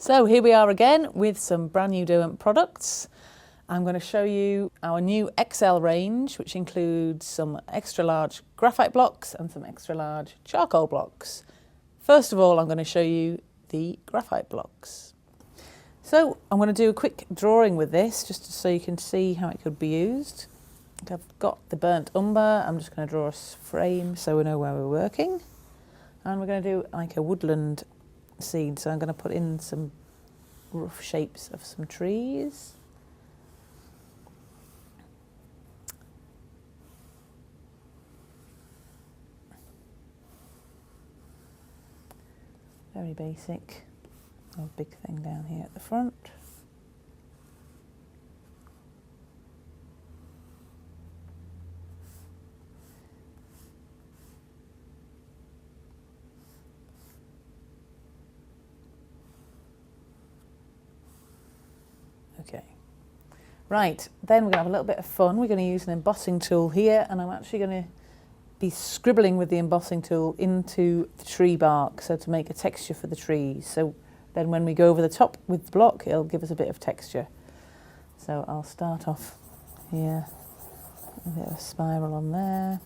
So here we are again with some brand new Derwent products. I'm going to show you our new XL range, which includes some extra large graphite blocks and some extra large charcoal blocks. First of all, I'm going to show you the graphite blocks. So I'm going to do a quick drawing with this just so you can see how it could be used. I've got the burnt umber. I'm just going to draw a frame so we know where we're working. And we're going to do like a woodland scene. So I'm going to put in some rough shapes of some trees. Very basic. A big thing down here at the front. Okay, right, then we're going to have a little bit of fun. We're going to use an embossing tool here, and I'm actually going to be scribbling with the embossing tool into the tree bark, so to make a texture for the trees. So then when we go over the top with the block, it'll give us a bit of texture. So I'll start off here, a bit of a spiral on there.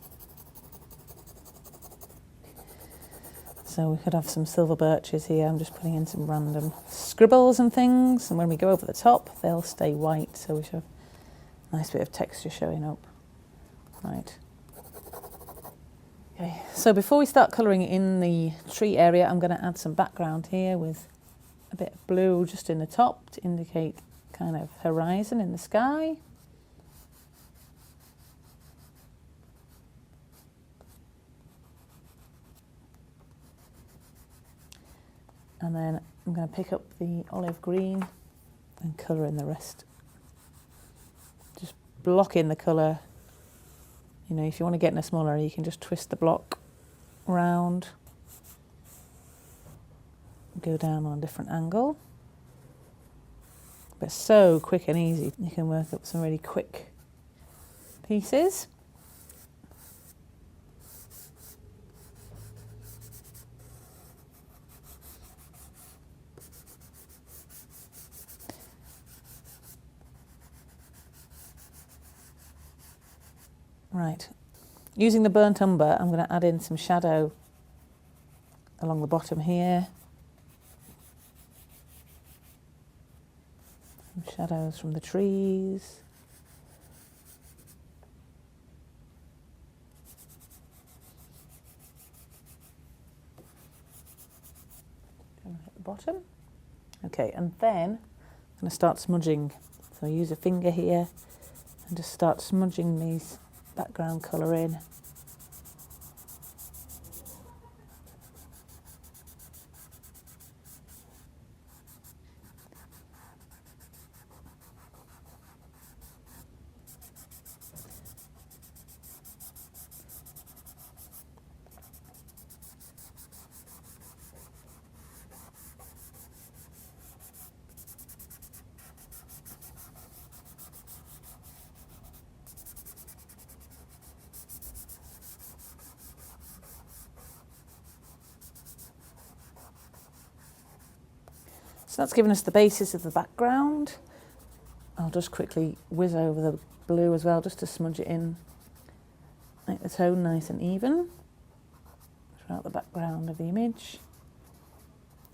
So we could have some silver birches here. I'm just putting in some random scribbles and things, and when we go over the top, they'll stay white, so we should have a nice bit of texture showing up. Right. Okay, so before we start colouring in the tree area, I'm going to add some background here with a bit of blue just in the top to indicate kind of horizon in the sky. And then I'm going to pick up the olive green and colour in the rest. Just block in the colour. You know, if you want to get in a smaller area, you can just twist the block round. Go down on a different angle. But so quick and easy. You can work up some really quick pieces. Right, using the burnt umber, I'm going to add in some shadow along the bottom here. Some shadows from the trees. At the bottom. Okay, and then I'm going to start smudging. So I use a finger here and just start smudging these background colour in. So that's given us the basis of the background. I'll just quickly whiz over the blue as well, just to smudge it in, make the tone nice and even throughout the background of the image.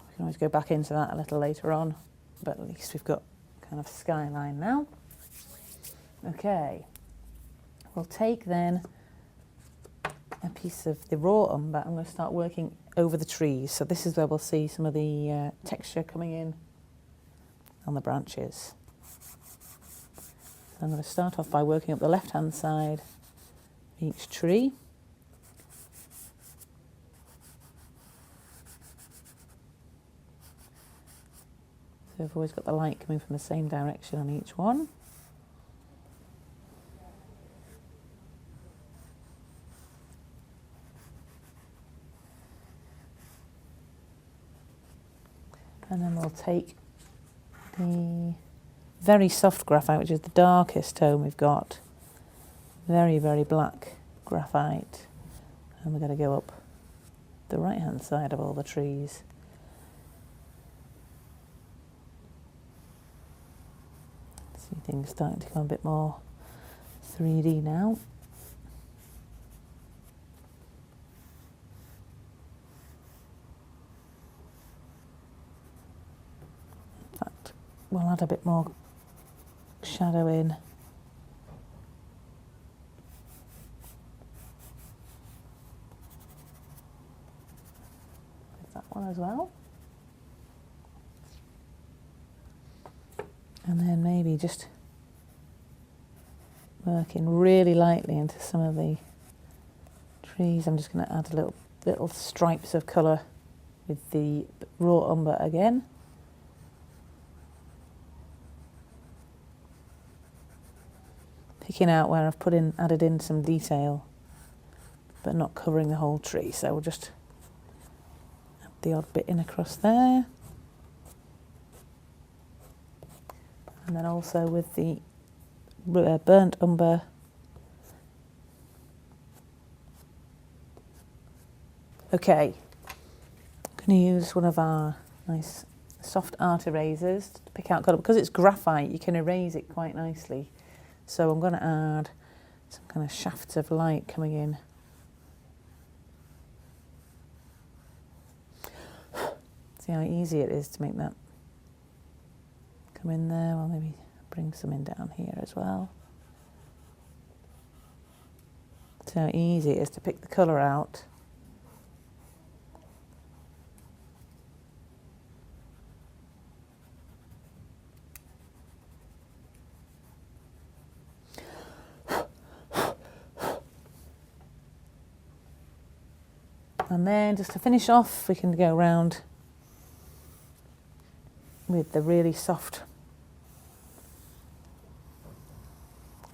We can always go back into that a little later on, but at least we've got kind of skyline now. Okay, we'll take then a piece of the raw umber. I'm going to start working over the trees. So this is where we'll see some of the texture coming in on the branches. So I'm going to start off by working up the left-hand side of each tree. So we've always got the light coming from the same direction on each one. And then we'll take the very soft graphite, which is the darkest tone we've got. Very, very black graphite. And we're going to go up the right-hand side of all the trees. See things starting to become a bit more 3D now. In fact, we'll add a bit more shadow in. With that one as well. And then maybe just working really lightly into some of the trees. I'm just going to add a little stripes of colour with the raw umber again. Picking out where I've added in some detail, but not covering the whole tree. So we'll just add the odd bit in across there. And then also with the burnt umber, okay, I'm going to use one of our nice soft art erasers to pick out colour. Because it's graphite, you can erase it quite nicely. So I'm going to add some kind of shafts of light coming in. See how easy it is to make that come in there. Well, maybe bring some in down here as well. See how easy it is to pick the colour out. And then just to finish off, we can go around with the really soft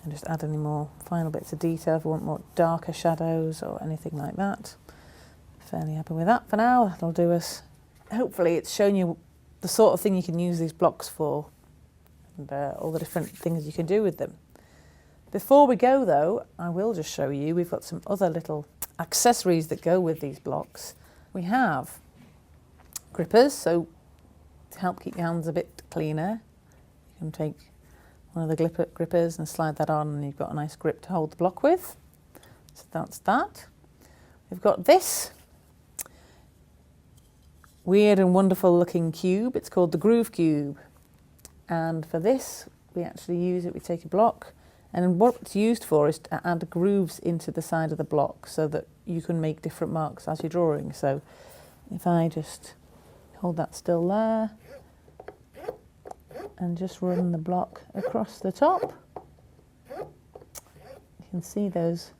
and just add any more final bits of detail if we want more darker shadows or anything like that. Fairly happy with that for now. That'll do us. Hopefully it's shown you the sort of thing you can use these blocks for and all the different things you can do with them. Before we go though, I will just show you, we've got some other little accessories that go with these blocks. We have grippers, so to help keep your hands a bit cleaner, you can take one of the grippers and slide that on and you've got a nice grip to hold the block with. So that's that. We've got this weird and wonderful looking cube. It's called the Groove Cube. And for this, we actually use it, we take a block, and what it's used for is to add grooves into the side of the block so that you can make different marks as you're drawing. So if I just hold that still there and just run the block across the top, you can see those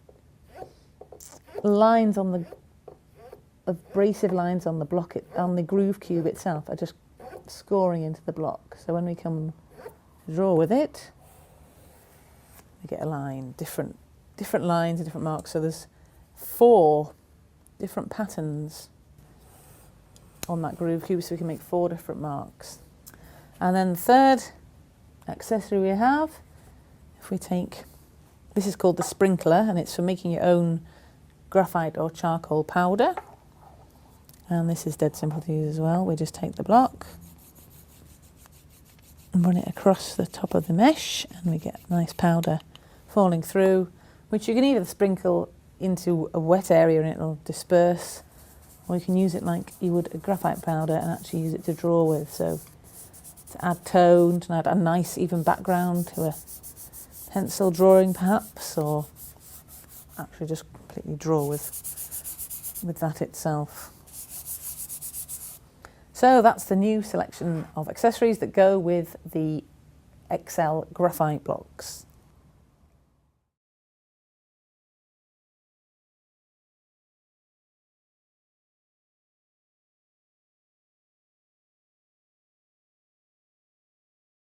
lines on the abrasive lines on the block, on the groove cube itself are just scoring into the block. So when we come to draw with it, we get a line, different lines and different marks. So there's 4 different patterns on that groove cube, so we can make 4 different marks. And then the third accessory we have, if we take, this is called the sprinkler, and it's for making your own graphite or charcoal powder. And this is dead simple to use as well. We just take the block and run it across the top of the mesh, and we get nice powder falling through, which you can either sprinkle into a wet area and it'll disperse, or you can use it like you would a graphite powder and actually use it to draw with. So to add tone, to add a nice even background to a pencil drawing perhaps, or actually just completely draw with that itself. So that's the new selection of accessories that go with the XL Graphite Blocks.